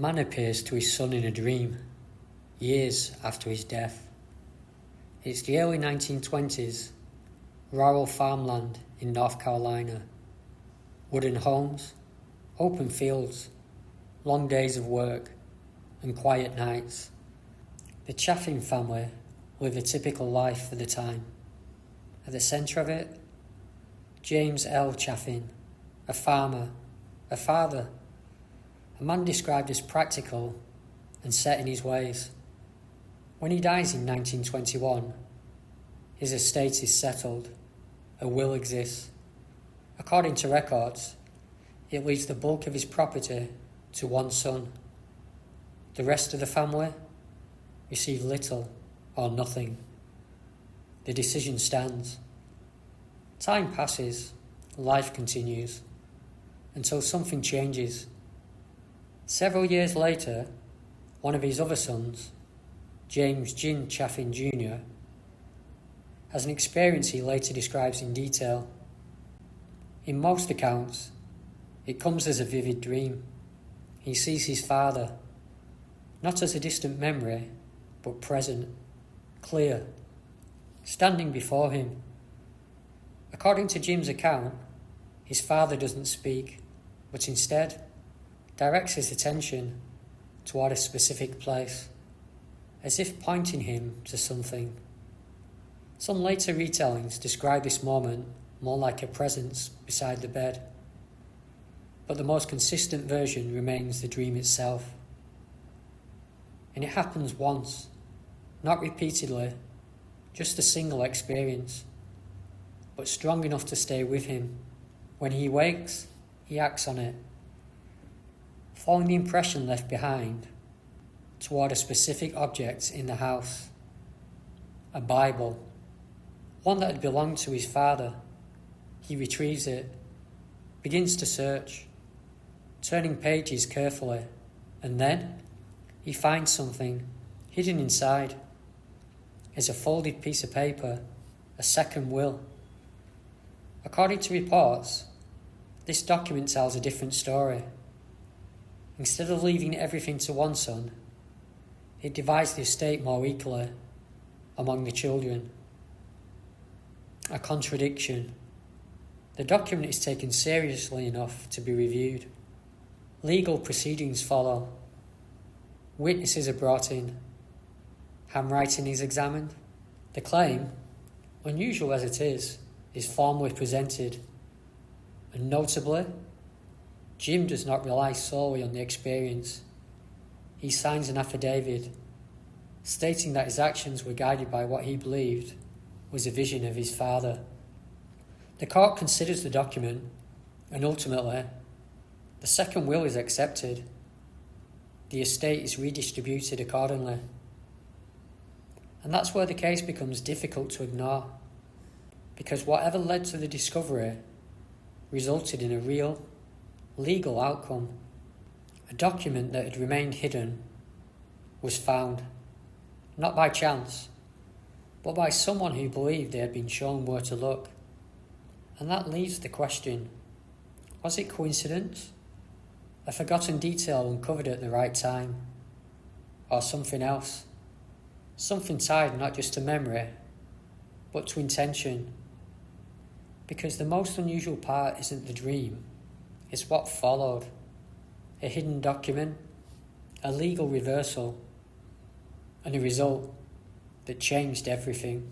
A man appears to his son in a dream, years after his death. It's the early 1920s, rural farmland in North Carolina. Wooden homes, open fields, long days of work, and quiet nights. The Chaffin family live a typical life for the time. At the centre of it, James L. Chaffin, a farmer, a father, a man described as practical and set in his ways. When he dies in 1921, his estate is settled, a will exists. According to records, it leaves the bulk of his property to one son. The rest of the family receive little or nothing. The decision stands. Time passes, life continues, until something changes. Several years later, one of his other sons, James Jin Chaffin Jr., has an experience he later describes in detail. In most accounts, it comes as a vivid dream. He sees his father, not as a distant memory, but present, clear, standing before him. According to Jim's account, his father doesn't speak, but instead directs his attention toward a specific place, as if pointing him to something. Some later retellings describe this moment more like a presence beside the bed, but the most consistent version remains the dream itself. And it happens once, not repeatedly, just a single experience, but strong enough to stay with him. When he wakes, he acts on it, following the impression left behind toward a specific object in the house. A Bible, one that had belonged to his father. He retrieves it, begins to search, turning pages carefully, and then he finds something hidden inside. It's a folded piece of paper, a second will. According to reports, this document tells a different story. Instead of leaving everything to one son, it divides the estate more equally among the children. A contradiction. The document is taken seriously enough to be reviewed. Legal proceedings follow. Witnesses are brought in. Handwriting is examined. The claim, unusual as it is formally presented. And notably, Jim does not rely solely on the experience. He signs an affidavit stating that his actions were guided by what he believed was a vision of his father. The court considers the document, and ultimately, the second will is accepted. The estate is redistributed accordingly. And that's where the case becomes difficult to ignore, because whatever led to the discovery resulted in a real, legal outcome. A document that had remained hidden was found, not by chance, but by someone who believed they had been shown where to look. And that leaves the question, was it coincidence? A forgotten detail uncovered at the right time? Or something else? Something tied not just to memory, but to intention. Because the most unusual part isn't the dream, it's what followed. A hidden document, a legal reversal, and a result that changed everything.